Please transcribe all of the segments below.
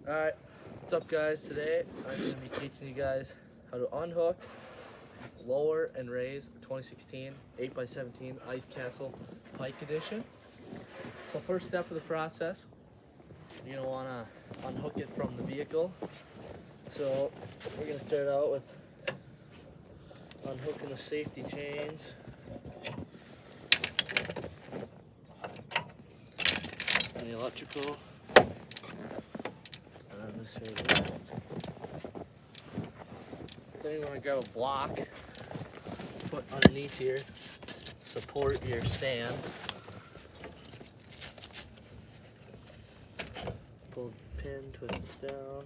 Alright, what's up guys? Today I'm going to be teaching you guys how to unhook, lower, and raise a 2016 8x17 Ice Castle Pike Edition. So first step of the process, you're going to want to unhook it from the vehicle. So we're going to start out with unhooking the safety chains. And the electrical. This right here. Then you want to grab a block, put underneath here, support your stand. Pull the pin, twist it down.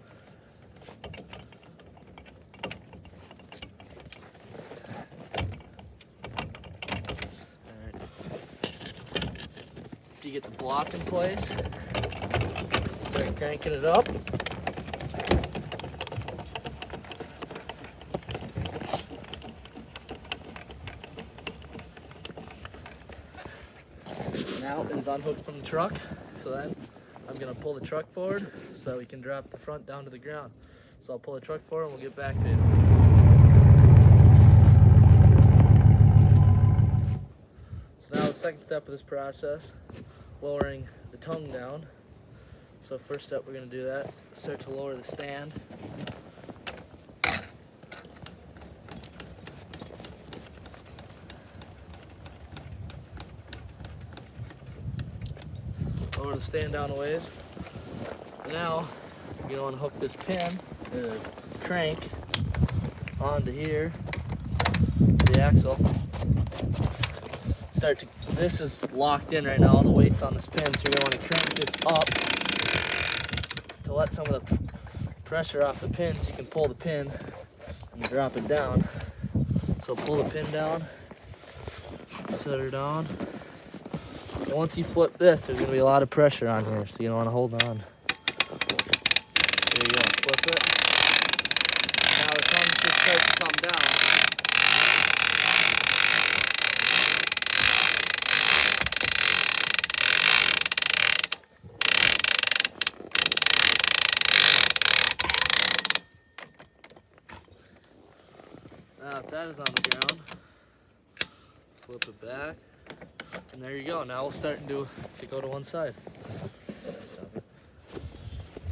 Alright. After you get the block in place, start cranking it up. Now it is unhooked from the truck, so then I'm going to pull the truck forward so that we can drop the front down to the ground. So I'll pull the truck forward and we'll get back to you. So now the second step of this process, lowering the tongue down. So first step we're going to do that, start to lower the stand. Lower the stand down a ways. And now you're going to hook this pin, the crank, onto here, the axle. This is locked in right now, all the weight's on this pin, so you're going to want to crank this up to let some of the pressure off the pin so you can pull the pin and drop it down. So pull the pin down, set her down. And once you flip this, there's going to be a lot of pressure on here, so you don't want to hold on. There you go, flip it. Now the tongue just starts to come down. Now that is on the ground, flip it back. And there you go. Now we'll start to go to one side.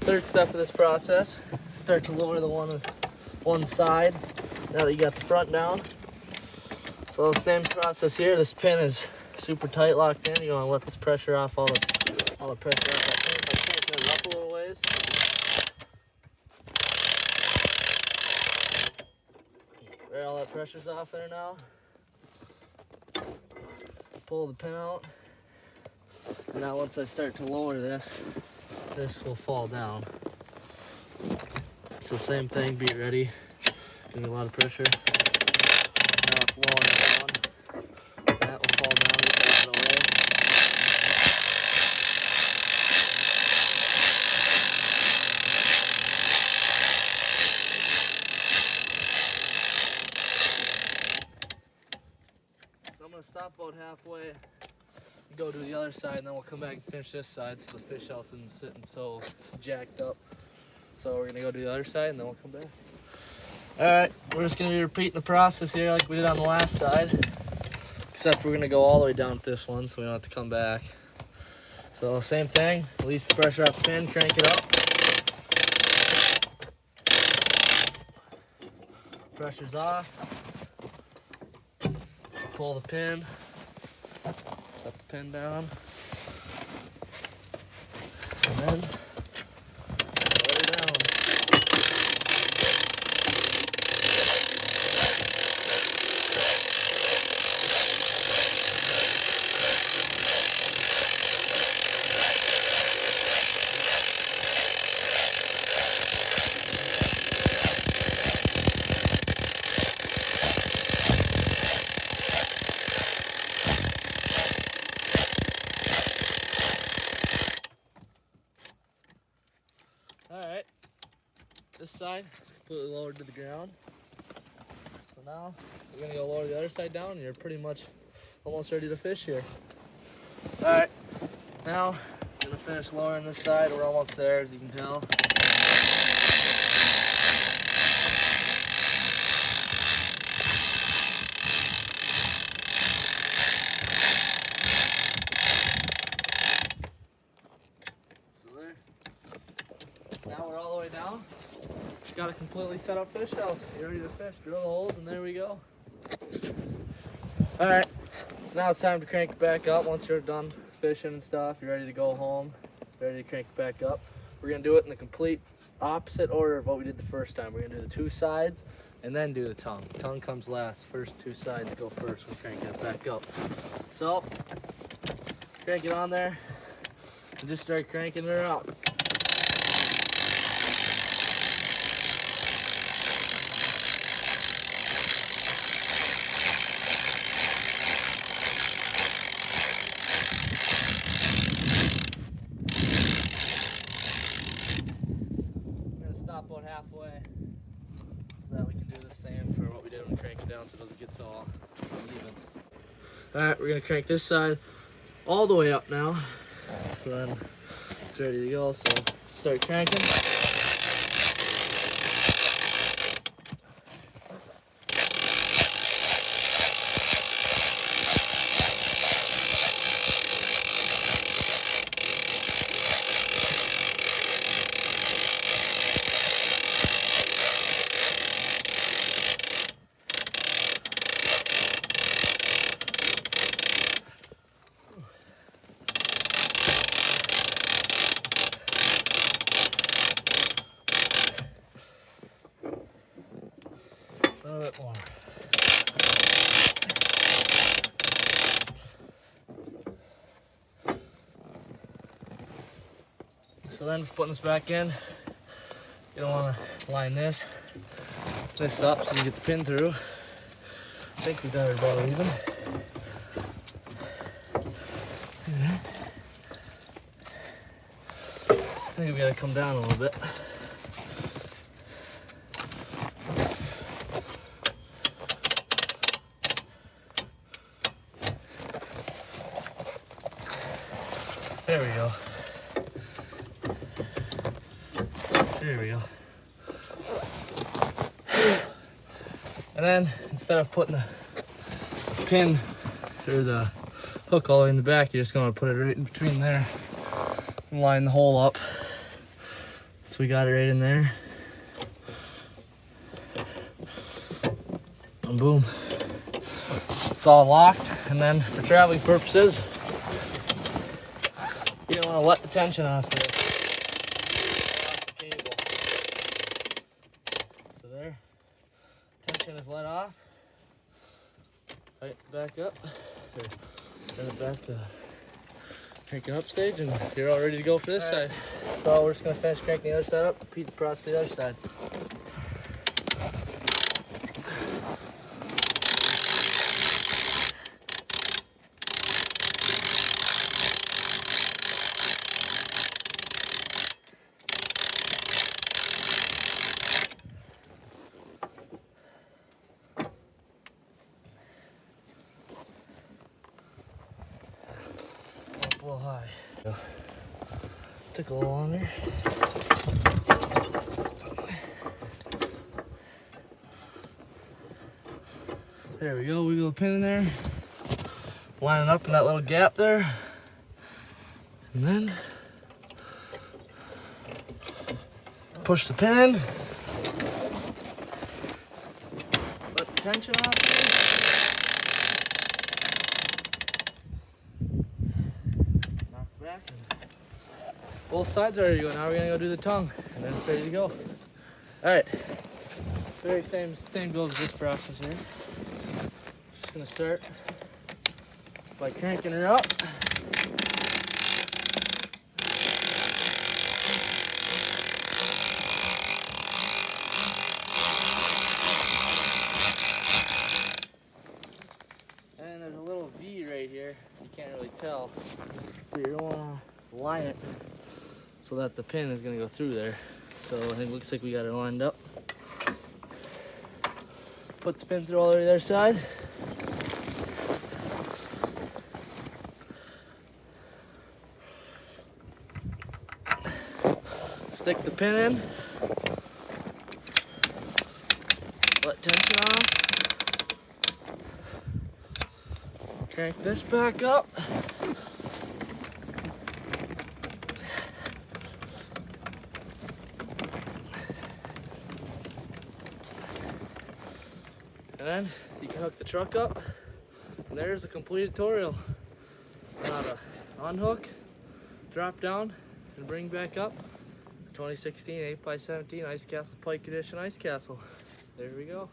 Third step of this process, start to lower the one side. Now that you got the front down. So the same process here. This pin is super tight locked in. You want to let this pressure off, all the pressure off that pin by cranking it up a little ways. There, all that pressure's off there now. Pull the pin out. And now once I start to lower this will fall down. So same thing, be ready. Give me a lot of pressure. Now it's lowering down. That will fall down, get that out of the way. So I'm going to stop about halfway, go to the other side, and then we'll come back and finish this side so the fish house isn't sitting so jacked up. So we're going to go to the other side and then we'll come back. Alright, we're just going to be repeating the process here like we did on the last side. Except we're going to go all the way down with this one so we don't have to come back. So same thing, release the pressure off the pin, crank it up. Pressure's off. Pull the pin. Set the pin down. And then let her down. Alright, this side is completely lowered to the ground. So now we're going to go lower the other side down and you're pretty much almost ready to fish here. Alright, now I'm going to finish lowering this side. We're almost there, as you can tell. Now we're all the way down. Got a completely set up fish house. You ready to fish? Drill the holes and there we go. Alright, so now it's time to crank it back up. Once you're done fishing and stuff, you're ready to go home, ready to crank it back up. We're gonna do it in the complete opposite order of what we did the first time. We're gonna do the two sides and then do the tongue. Tongue comes last. First two sides go first. We're cranking it back up. So, crank it on there and just start cranking her up. Stop about halfway so that we can do the same for what we did when we crank it down so it doesn't get so uneven. Alright, we're going to crank this side all the way up now. So then it's ready to go. So start cranking. A little bit more. So then for putting this back in, you don't want to line this up so you get the pin through. I think we got it about even. I think we got to come down a little bit. There we go. There we go. And then instead of putting the pin or the hook all the way in the back, you're just going to put it right in between there and line the hole up. So we got it right in there. And boom. It's all locked. And then for traveling purposes, you don't want to let the tension off the cable. So there, tension is let off. Tighten it back up. Turn it back to crank it up stage, and you're all ready to go for this side. So we're just going to finish cranking the other side up, repeat the process to the other side. A little high. Took a little longer. There we go. Wiggle the pin in there. Line it up in that little gap there. And then push the pin in. Let the tension off there. Both sides are ready to go. Now we're gonna go do the tongue, and then it's ready to go. All right. Very same goes with this process here. Just gonna start by cranking her up. And there's a little V right here. You can't really tell, but you don't wanna line it so that the pin is going to go through there. So I think it looks like we got it lined up. Put the pin through all the way to the other side. Stick the pin in. Let tension off. Crank this back up. And then you can hook the truck up, and there's a complete tutorial on how to unhook, drop down, and bring back up 2016 8x17 Ice Castle Pike Edition Ice Castle. There we go.